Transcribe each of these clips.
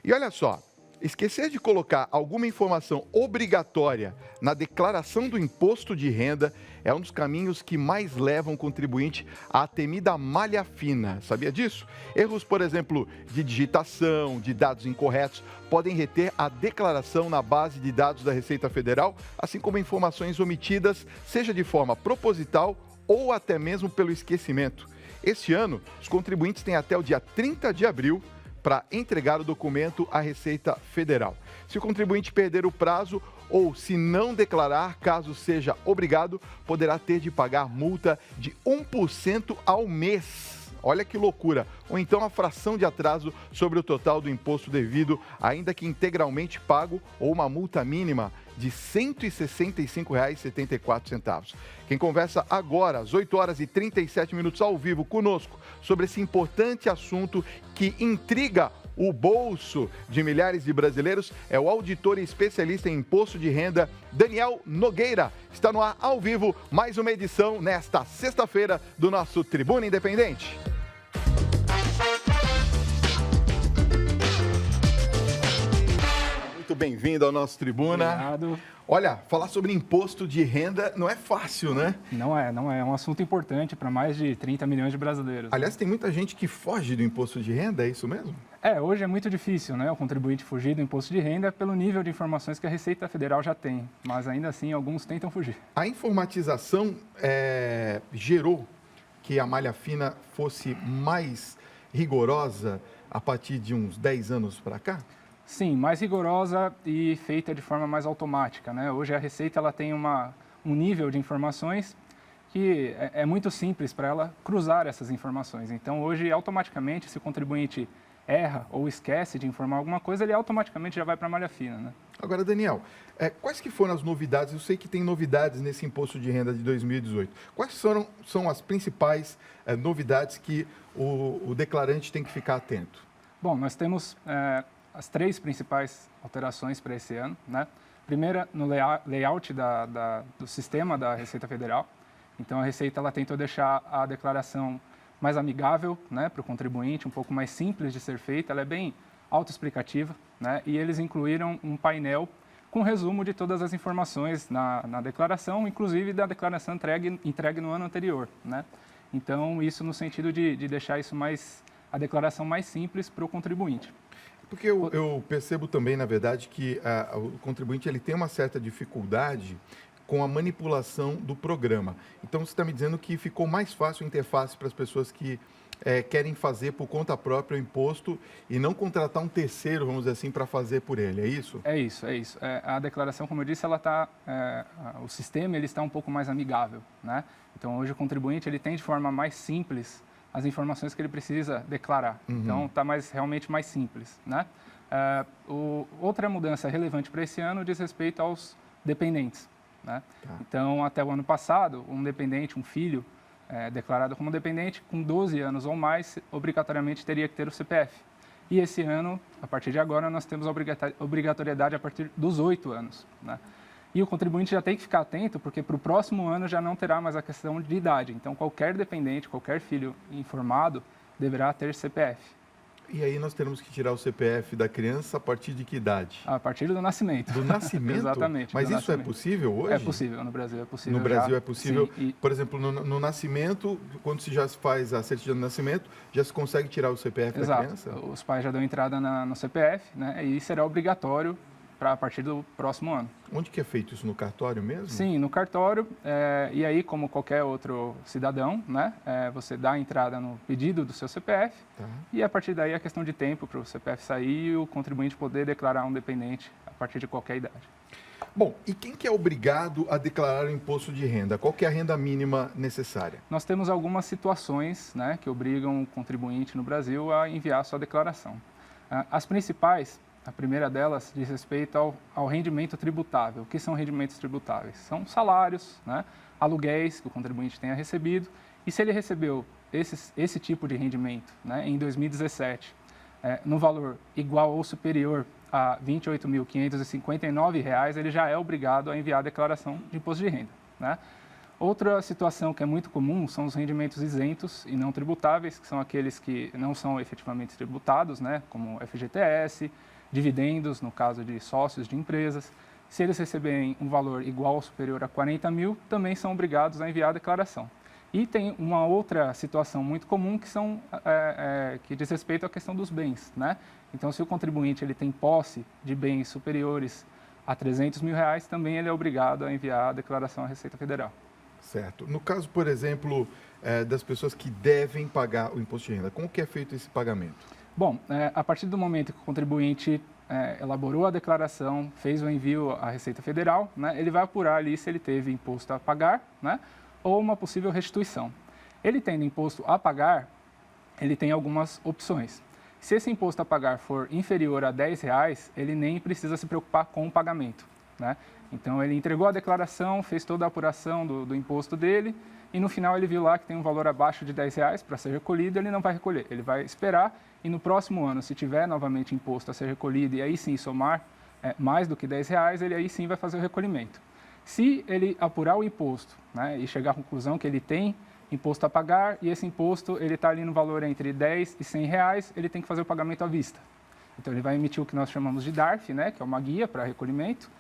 E olha só, esquecer de colocar alguma informação obrigatória na declaração do imposto de renda é um dos caminhos que mais levam o contribuinte à temida malha fina. Sabia disso? Erros, por exemplo, de digitação, de dados incorretos, podem reter a declaração na base de dados da Receita Federal, assim como informações omitidas, seja de forma proposital ou até mesmo pelo esquecimento. Este ano, os contribuintes têm até o dia 30 de abril para entregar o documento à Receita Federal. Se o contribuinte perder o prazo ou se não declarar, caso seja obrigado, poderá ter de pagar multa de 1% ao mês. Olha que loucura! Ou então a fração de atraso sobre o total do imposto devido, ainda que integralmente pago, ou uma multa mínima de R$ 165,74. Quem conversa agora, às 8 horas e 37 minutos ao vivo conosco, sobre esse importante assunto que intriga o bolso de milhares de brasileiros, é o auditor e especialista em imposto de renda, Daniel Nogueira. Está no ar ao vivo mais uma edição nesta sexta-feira do nosso Tribuna Independente. Muito bem-vindo ao nosso Tribuna. Obrigado. Olha, falar sobre imposto de renda não é fácil, né? Não é. É um assunto importante para mais de 30 milhões de brasileiros. Aliás, tem muita gente que foge do imposto de renda, é isso mesmo? Hoje é muito difícil, né? O contribuinte fugir do imposto de renda pelo nível de informações que a Receita Federal já tem. Mas ainda assim, alguns tentam fugir. A informatização gerou que a malha fina fosse mais rigorosa a partir de uns 10 anos para cá? Sim, mais rigorosa e feita de forma mais automática, né? Hoje a Receita ela tem um nível de informações que é muito simples para ela cruzar essas informações. Então, hoje, automaticamente, se o contribuinte erra ou esquece de informar alguma coisa, ele automaticamente já vai para a malha fina, né? Agora, Daniel, quais que foram as novidades? Eu sei que tem novidades nesse imposto de renda de 2018. Quais são as principais novidades que o declarante tem que ficar atento? Bom, nós temos as três principais alterações para esse ano, né? Primeira, no layout do sistema da Receita Federal. Então, a Receita ela tentou deixar a declaração mais amigável, né, para o contribuinte, um pouco mais simples de ser feita. Ela é bem autoexplicativa, né? E eles incluíram um painel com resumo de todas as informações na declaração, inclusive da declaração entregue no ano anterior, né? Então, isso no sentido de deixar a declaração mais simples para o contribuinte. Porque eu percebo também, na verdade, que o contribuinte ele tem uma certa dificuldade com a manipulação do programa. Então, você está me dizendo que ficou mais fácil a interface para as pessoas que querem fazer por conta própria o imposto e não contratar um terceiro, vamos dizer assim, para fazer por ele, é isso? É isso. A declaração, como eu disse, o sistema ele está um pouco mais amigável, né? Então, hoje o contribuinte ele tem de forma mais simples as informações que ele precisa declarar. Uhum. Então, está realmente mais simples, né? Outra mudança relevante para esse ano diz respeito aos dependentes, né? Tá. Então, até o ano passado, um dependente, um filho, declarado como dependente, com 12 anos ou mais, obrigatoriamente teria que ter o CPF. E esse ano, a partir de agora, nós temos a obrigatoriedade a partir dos 8 anos, né? E o contribuinte já tem que ficar atento, porque para o próximo ano já não terá mais a questão de idade. Então, qualquer dependente, qualquer filho informado, deverá ter CPF. E aí nós teremos que tirar o CPF da criança a partir de que idade? A partir do nascimento. Do nascimento? Exatamente. Mas isso é possível hoje? É possível, no Brasil é possível. No Brasil é possível. Sim, por exemplo, no nascimento, quando se já faz a certidão de nascimento, já se consegue tirar o CPF da criança? Exato. Os pais já dão entrada no CPF, né? E será obrigatório a partir do próximo ano. Onde que é feito isso? No cartório mesmo? Sim, no cartório. E aí, como qualquer outro cidadão, né, você dá a entrada no pedido do seu CPF. Tá. E a partir daí é questão de tempo para o CPF sair e o contribuinte poder declarar um dependente a partir de qualquer idade. Bom, e quem que é obrigado a declarar o imposto de renda? Qual que é a renda mínima necessária? Nós temos algumas situações, né, que obrigam o contribuinte no Brasil a enviar a sua declaração. As principais, a primeira delas diz respeito ao rendimento tributável. O que são rendimentos tributáveis? São salários, né, aluguéis que o contribuinte tenha recebido. E se ele recebeu esse tipo de rendimento, né, em 2017, no valor igual ou superior a R$ 28.559, ele já é obrigado a enviar a declaração de imposto de renda, né? Outra situação que é muito comum são os rendimentos isentos e não tributáveis, que são aqueles que não são efetivamente tributados, né, como FGTS, dividendos, no caso de sócios de empresas. Se eles receberem um valor igual ou superior a 40 mil, também são obrigados a enviar a declaração. E tem uma outra situação muito comum que diz respeito à questão dos bens, né? Então, se o contribuinte ele tem posse de bens superiores a 300 mil reais, também ele é obrigado a enviar a declaração à Receita Federal. Certo. No caso, por exemplo, das pessoas que devem pagar o imposto de renda, como que é feito esse pagamento? Bom, a partir do momento que o contribuinte elaborou a declaração, fez o envio à Receita Federal, né, ele vai apurar ali se ele teve imposto a pagar, né, ou uma possível restituição. Ele tendo imposto a pagar, ele tem algumas opções. Se esse imposto a pagar for inferior a R$10, ele nem precisa se preocupar com o pagamento, né? Então, ele entregou a declaração, fez toda a apuração do imposto dele e, no final, ele viu lá que tem um valor abaixo de R$10 para ser recolhido, ele não vai recolher. Ele vai esperar e, no próximo ano, se tiver novamente imposto a ser recolhido e aí sim somar mais do que R$10, ele aí sim vai fazer o recolhimento. Se ele apurar o imposto, né, e chegar à conclusão que ele tem imposto a pagar e esse imposto ele está ali no valor entre R$10 e R$100, ele tem que fazer o pagamento à vista. Então, ele vai emitir o que nós chamamos de DARF, né, que é uma guia para recolhimento.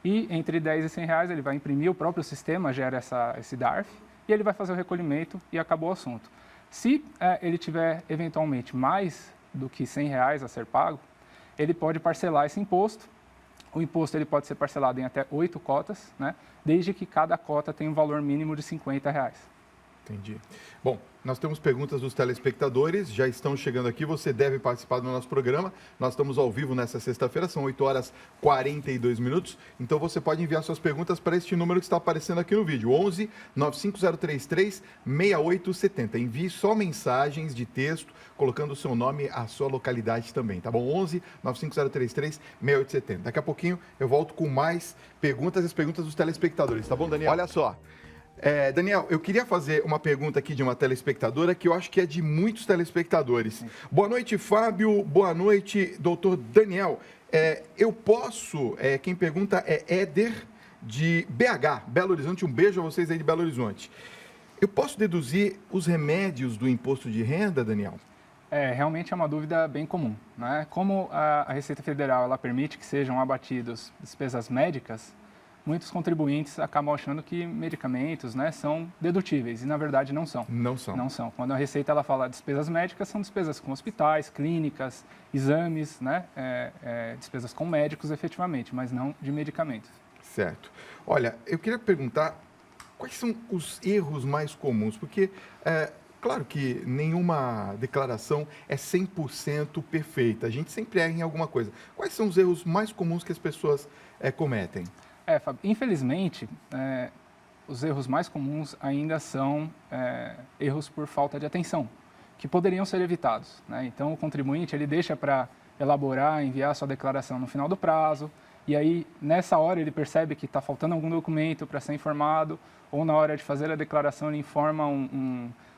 E entre R$10 e R$100 ele vai imprimir, o próprio sistema gera esse DARF e ele vai fazer o recolhimento e acabou o assunto. Se ele tiver eventualmente mais do que R$100 a ser pago, ele pode parcelar esse imposto. O imposto ele pode ser parcelado em até 8 cotas, né, desde que cada cota tenha um valor mínimo de R$50. Entendi. Bom, nós temos perguntas dos telespectadores, já estão chegando aqui, você deve participar do nosso programa. Nós estamos ao vivo nessa sexta-feira, são 8h42, então você pode enviar suas perguntas para este número que está aparecendo aqui no vídeo, 11 95033 6870. Envie só mensagens de texto, colocando o seu nome e a sua localidade também, tá bom? 11 95033 6870. Daqui a pouquinho eu volto com mais perguntas, as perguntas dos telespectadores, tá bom, Daniel? Olha só. Daniel, eu queria fazer uma pergunta aqui de uma telespectadora que eu acho que é de muitos telespectadores. Sim. Boa noite, Fábio. Boa noite, doutor Daniel. Eu posso, quem pergunta é Éder de BH, Belo Horizonte. Um beijo a vocês aí de Belo Horizonte. Eu posso deduzir os remédios do imposto de renda, Daniel? Realmente é uma dúvida bem comum, né? Como a Receita Federal ela permite que sejam abatidos despesas médicas, muitos contribuintes acabam achando que medicamentos, né, são dedutíveis e, na verdade, não são. Não são. Não são. Quando a Receita ela fala de despesas médicas, são despesas com hospitais, clínicas, exames, né, despesas com médicos, efetivamente, mas não de medicamentos. Certo. Olha, eu queria perguntar quais são os erros mais comuns, porque claro que nenhuma declaração é 100% perfeita, a gente sempre erra em alguma coisa. Quais são os erros mais comuns que as pessoas cometem? Fábio, infelizmente, os erros mais comuns ainda são erros por falta de atenção, que poderiam ser evitados, né? Então, o contribuinte ele deixa para elaborar, enviar sua declaração no final do prazo, e aí, nessa hora, ele percebe que está faltando algum documento para ser informado, ou na hora de fazer a declaração, ele informa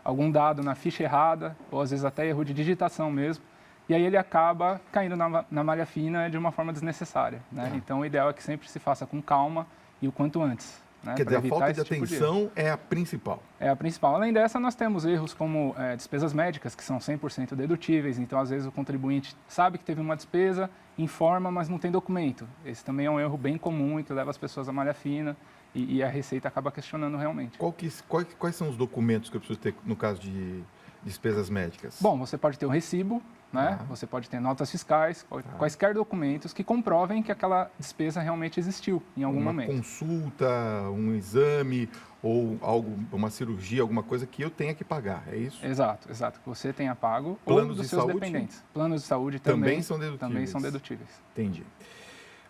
algum dado na ficha errada, ou às vezes até erro de digitação mesmo, e aí ele acaba caindo na malha fina de uma forma desnecessária, né? Então, o ideal é que sempre se faça com calma e o quanto antes, né? Quer dizer, a falta de atenção é a principal. É a principal. Além dessa, nós temos erros como despesas médicas, que são 100% dedutíveis. Então, às vezes, o contribuinte sabe que teve uma despesa, informa, mas não tem documento. Esse também é um erro bem comum e que leva as pessoas à malha fina e a Receita acaba questionando realmente. Quais são os documentos que eu preciso ter no caso de despesas médicas? Bom, você pode ter o recibo, né? Você pode ter notas fiscais, quaisquer documentos que comprovem que aquela despesa realmente existiu em algum momento. Uma consulta, um exame ou uma cirurgia, alguma coisa que eu tenha que pagar, é isso? Exato, que você tenha pago. Planos ou dos de seus saúde? Dependentes. Planos de saúde também são dedutíveis. Também são dedutíveis. Entendi.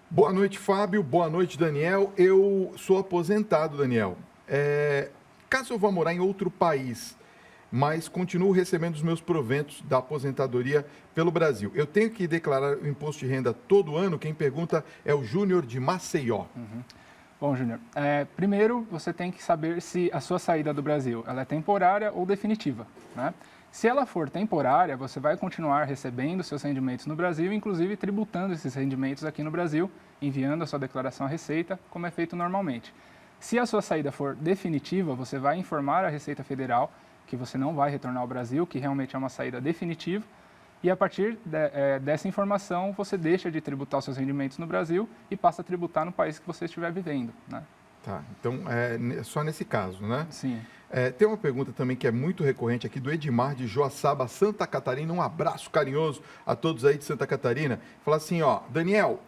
Boa noite, Fábio. Boa noite, Daniel. Eu sou aposentado, Daniel. Caso eu vá morar em outro país, mas continuo recebendo os meus proventos da aposentadoria pelo Brasil, eu tenho que declarar o imposto de renda todo ano? Quem pergunta é o Júnior de Maceió. Uhum. Bom, Júnior, primeiro você tem que saber se a sua saída do Brasil ela é temporária ou definitiva, né? Se ela for temporária, você vai continuar recebendo seus rendimentos no Brasil, inclusive tributando esses rendimentos aqui no Brasil, enviando a sua declaração à Receita, como é feito normalmente. Se a sua saída for definitiva, você vai informar a Receita Federal que você não vai retornar ao Brasil, que realmente é uma saída definitiva, e a partir dessa informação você deixa de tributar os seus rendimentos no Brasil e passa a tributar no país que você estiver vivendo, né? Tá, então é só nesse caso, né? Sim. Tem uma pergunta também que é muito recorrente aqui do Edmar de Joaçaba, Santa Catarina. Um abraço carinhoso a todos aí de Santa Catarina. Fala assim, ó, Daniel,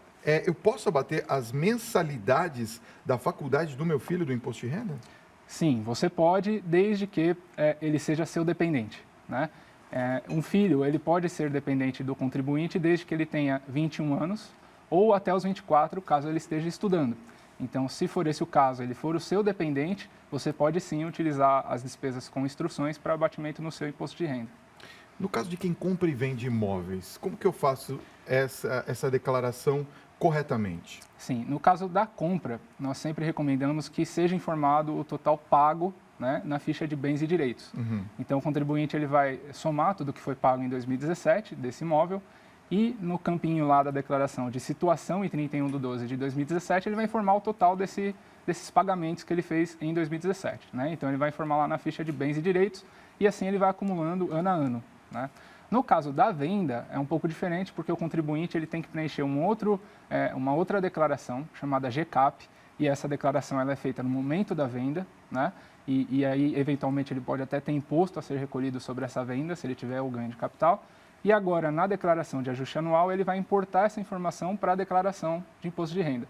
eu posso abater as mensalidades da faculdade do meu filho do imposto de renda? Sim, você pode, desde que ele seja seu dependente, né? Um filho, ele pode ser dependente do contribuinte desde que ele tenha 21 anos ou até os 24, caso ele esteja estudando. Então, se for esse o caso, ele for o seu dependente, você pode sim utilizar as despesas com instruções para abatimento no seu imposto de renda. No caso de quem compra e vende imóveis, como que eu faço essa declaração corretamente? Sim, no caso da compra, nós sempre recomendamos que seja informado o total pago, né, na ficha de bens e direitos. Então, o contribuinte ele vai somar tudo que foi pago em 2017 desse imóvel e no campinho lá da declaração de situação em 31/12/2017, ele vai informar o total desses pagamentos que ele fez em 2017. Né? Então, ele vai informar lá na ficha de bens e direitos e assim ele vai acumulando ano a ano. Né? No caso da venda, é um pouco diferente, porque o contribuinte ele tem que preencher uma outra declaração, chamada GCAP, e essa declaração ela é feita no momento da venda, né? E aí, eventualmente, ele pode até ter imposto a ser recolhido sobre essa venda, se ele tiver o ganho de capital. E agora, na declaração de ajuste anual, ele vai importar essa informação para a declaração de imposto de renda.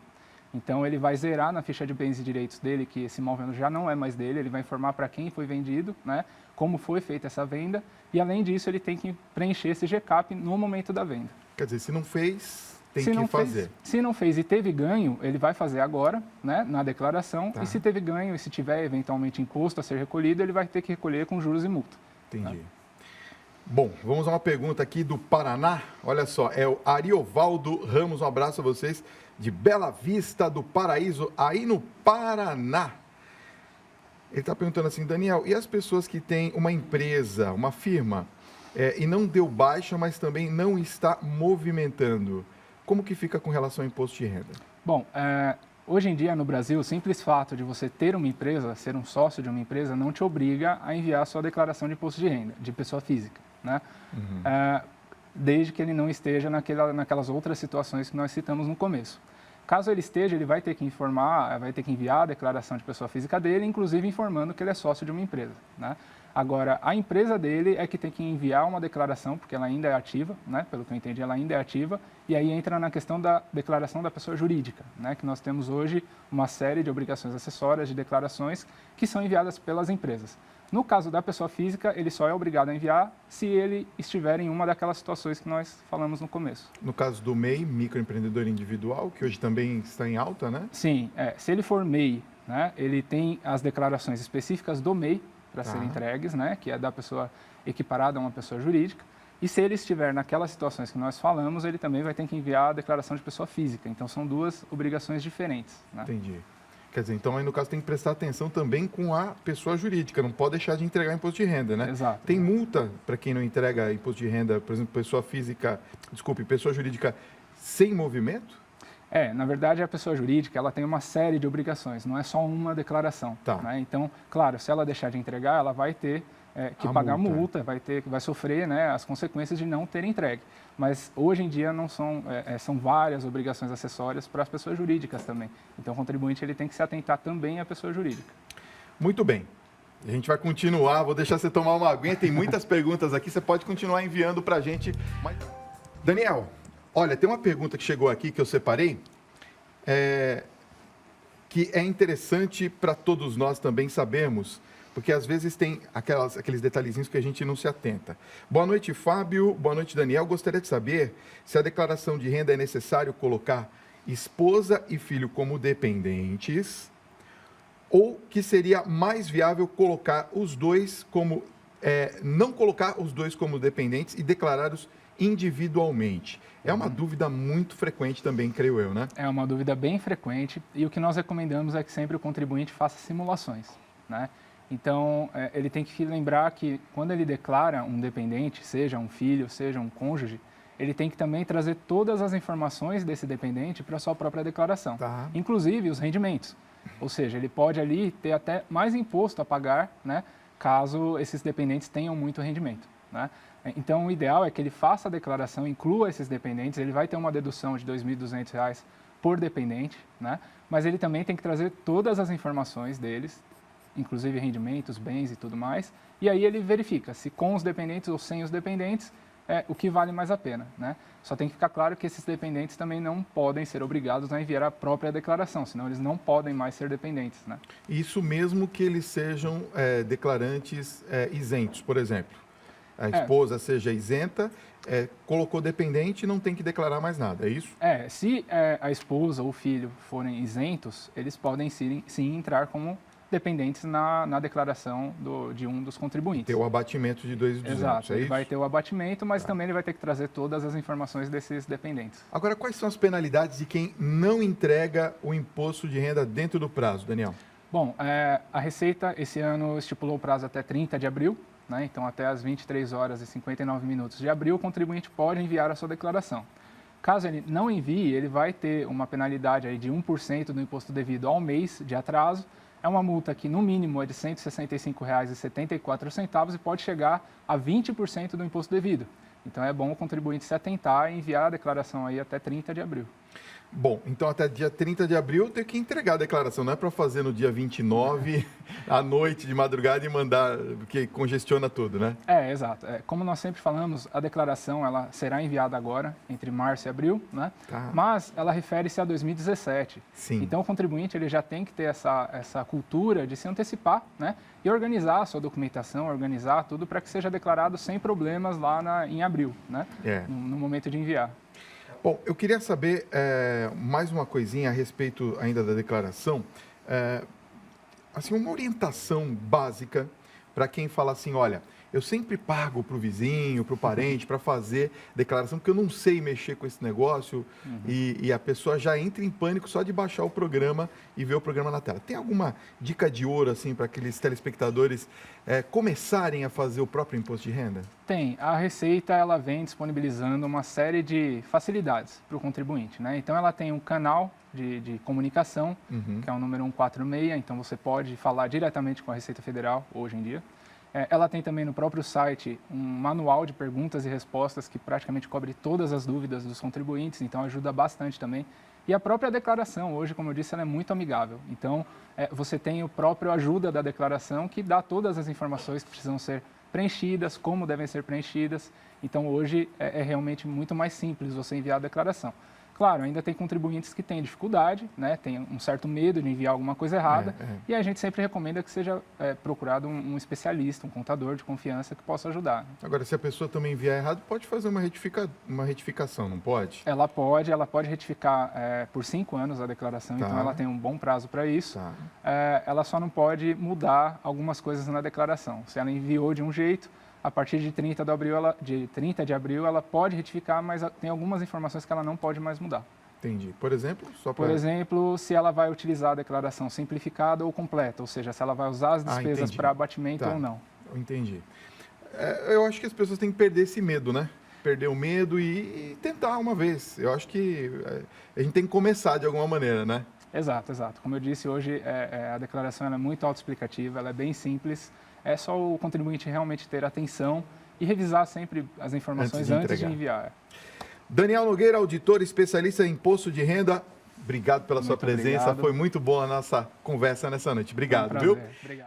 Então, ele vai zerar na ficha de bens e direitos dele que esse imóvel já não é mais dele, ele vai informar para quem foi vendido, né, como foi feita essa venda, e além disso, ele tem que preencher esse GCAP no momento da venda. Quer dizer, se não fez, tem que fazer. Se não fez e teve ganho, ele vai fazer agora, né, na declaração, Tá. E se teve ganho e se tiver eventualmente imposto a ser recolhido, ele vai ter que recolher com juros e multa. Entendi. Né? Bom, vamos a uma pergunta aqui do Paraná. Olha só, é o Ariovaldo Ramos, um abraço a vocês, de Bela Vista do Paraíso, aí no Paraná. Ele está perguntando assim, Daniel, e as pessoas que têm uma empresa, uma firma, e não deu baixa, mas também não está movimentando, como que fica com relação ao imposto de renda? Bom, hoje em dia no Brasil, o simples fato de você ter uma empresa, ser um sócio de uma empresa, não te obriga a enviar a sua declaração de imposto de renda, de pessoa física, né? Desde que ele não esteja naquelas outras situações que nós citamos no começo. Caso ele esteja, ele vai ter que informar, vai ter que enviar a declaração de pessoa física dele, inclusive informando que ele é sócio de uma empresa, né? Agora, a empresa dele é que tem que enviar uma declaração, porque ela ainda é ativa, né? Pelo que eu entendi, ela ainda é ativa, e aí entra na questão da declaração da pessoa jurídica, né? Que nós temos hoje uma série de obrigações acessórias, de declarações, que são enviadas pelas empresas. No caso da pessoa física, ele só é obrigado a enviar se ele estiver em uma daquelas situações que nós falamos no começo. No caso do MEI, microempreendedor individual, que hoje também está em alta, né? Sim, se ele for MEI, né, ele tem as declarações específicas do MEI para serem entregues, né, que é da pessoa equiparada a uma pessoa jurídica. E se ele estiver naquelas situações que nós falamos, ele também vai ter que enviar a declaração de pessoa física. Então, são duas obrigações diferentes. Né? Entendi. Quer dizer, então aí no caso tem que prestar atenção também com a pessoa jurídica, não pode deixar de entregar imposto de renda, né? Exato. Tem multa para quem não entrega imposto de renda, por exemplo, pessoa jurídica sem movimento? Na verdade, a pessoa jurídica ela tem uma série de obrigações, não é só uma declaração. Tá. Né? Então, claro, se ela deixar de entregar, ela vai ter que pagar multa, vai sofrer, né, as consequências de não ter entregue. Mas hoje em dia não são várias obrigações acessórias para as pessoas jurídicas também. Então, o contribuinte ele tem que se atentar também à pessoa jurídica. Muito bem. A gente vai continuar, vou deixar você tomar uma aguinha, tem muitas perguntas aqui, você pode continuar enviando para a gente. Daniel, olha, tem uma pergunta que chegou aqui que eu separei, que é interessante para todos nós também sabermos, porque às vezes tem aqueles detalhezinhos que a gente não se atenta. Boa noite, Fábio. Boa noite, Daniel. Gostaria de saber se a declaração de renda é necessário colocar esposa e filho como dependentes ou que seria mais viável colocar os dois como... não colocar os dois como dependentes e declará-los individualmente. É uma dúvida muito frequente também, creio eu, né? É uma dúvida bem frequente e o que nós recomendamos é que sempre o contribuinte faça simulações, né? Então, ele tem que lembrar que quando ele declara um dependente, seja um filho, seja um cônjuge, ele tem que também trazer todas as informações desse dependente para a sua própria declaração, inclusive os rendimentos. Ou seja, ele pode ali ter até mais imposto a pagar, né, caso esses dependentes tenham muito rendimento, né? Então, o ideal é que ele faça a declaração, inclua esses dependentes, ele vai ter uma dedução de R$ 2.200 por dependente, né? Mas ele também tem que trazer todas as informações deles, inclusive rendimentos, bens e tudo mais, e aí ele verifica se com os dependentes ou sem os dependentes é o que vale mais a pena, né? Só tem que ficar claro que esses dependentes também não podem ser obrigados a enviar a própria declaração, senão eles não podem mais ser dependentes, né? Isso mesmo que eles sejam declarantes isentos, por exemplo. A esposa seja isenta, colocou dependente e não tem que declarar mais nada, é isso? Se a esposa ou o filho forem isentos, eles podem sim entrar como dependentes na declaração de um dos contribuintes. Ter o abatimento de 2.200, Exato, ele isso? vai ter o abatimento, mas também ele vai ter que trazer todas as informações desses dependentes. Agora, quais são as penalidades de quem não entrega o imposto de renda dentro do prazo, Daniel? Bom, a Receita esse ano estipulou o prazo até 30 de abril, né? Então até às 23 horas e 59 minutos de abril, o contribuinte pode enviar a sua declaração. Caso ele não envie, ele vai ter uma penalidade aí de 1% do imposto devido ao mês de atraso. É uma multa que, no mínimo, é de R$ 165,74 e pode chegar a 20% do imposto devido. Então, é bom o contribuinte se atentar e enviar a declaração aí até 30 de abril. Bom, então até dia 30 de abril tem que entregar a declaração, não é para fazer no dia 29, à noite, de madrugada e mandar, porque congestiona tudo, né? Exato. Como nós sempre falamos, a declaração ela será enviada agora, entre março e abril, né? Tá. Mas ela refere-se a 2017. Sim. Então, o contribuinte ele já tem que ter essa cultura de se antecipar, né? E organizar a sua documentação, organizar tudo para que seja declarado sem problemas lá em abril, né? No momento de enviar. Bom, eu queria saber mais uma coisinha a respeito ainda da declaração. Assim, uma orientação básica para quem fala assim, olha, eu sempre pago para o vizinho, para o parente, para fazer declaração, porque eu não sei mexer com esse negócio e a pessoa já entra em pânico só de baixar o programa e ver o programa na tela. Tem alguma dica de ouro assim para aqueles telespectadores começarem a fazer o próprio imposto de renda? Tem. A Receita ela vem disponibilizando uma série de facilidades para o contribuinte, né? Então, ela tem um canal de comunicação, que é o número 146, então você pode falar diretamente com a Receita Federal hoje em dia. Ela tem também no próprio site um manual de perguntas e respostas que praticamente cobre todas as dúvidas dos contribuintes, então ajuda bastante também. E a própria declaração, hoje, como eu disse, ela é muito amigável. Então, você tem o próprio ajuda da declaração que dá todas as informações que precisam ser preenchidas, como devem ser preenchidas. Então, hoje é realmente muito mais simples você enviar a declaração. Claro, ainda tem contribuintes que têm dificuldade, né? Tem um certo medo de enviar alguma coisa errada, e a gente sempre recomenda que seja procurado um especialista, um contador de confiança que possa ajudar. Agora, se a pessoa também enviar errado, pode fazer uma retificação, não pode? Ela pode retificar por 5 anos a declaração, então ela tem um bom prazo para isso. Ela só não pode mudar algumas coisas na declaração. Se ela enviou de um jeito, a partir de 30 de abril, ela pode retificar, mas tem algumas informações que ela não pode mais mudar. Entendi. Por exemplo, Por exemplo, se ela vai utilizar a declaração simplificada ou completa, ou seja, se ela vai usar as despesas para abatimento ou não. Entendi. Eu acho que as pessoas têm que perder esse medo, né? Perder o medo e tentar uma vez. Eu acho que a gente tem que começar de alguma maneira, né? Exato. Como eu disse, hoje a declaração é muito autoexplicativa, ela é bem simples. É só o contribuinte realmente ter atenção e revisar sempre as informações antes de enviar. Daniel Nogueira, auditor especialista em imposto de renda, obrigado pela sua presença. Obrigado. Foi muito boa a nossa conversa nessa noite. Obrigado, viu? Obrigado.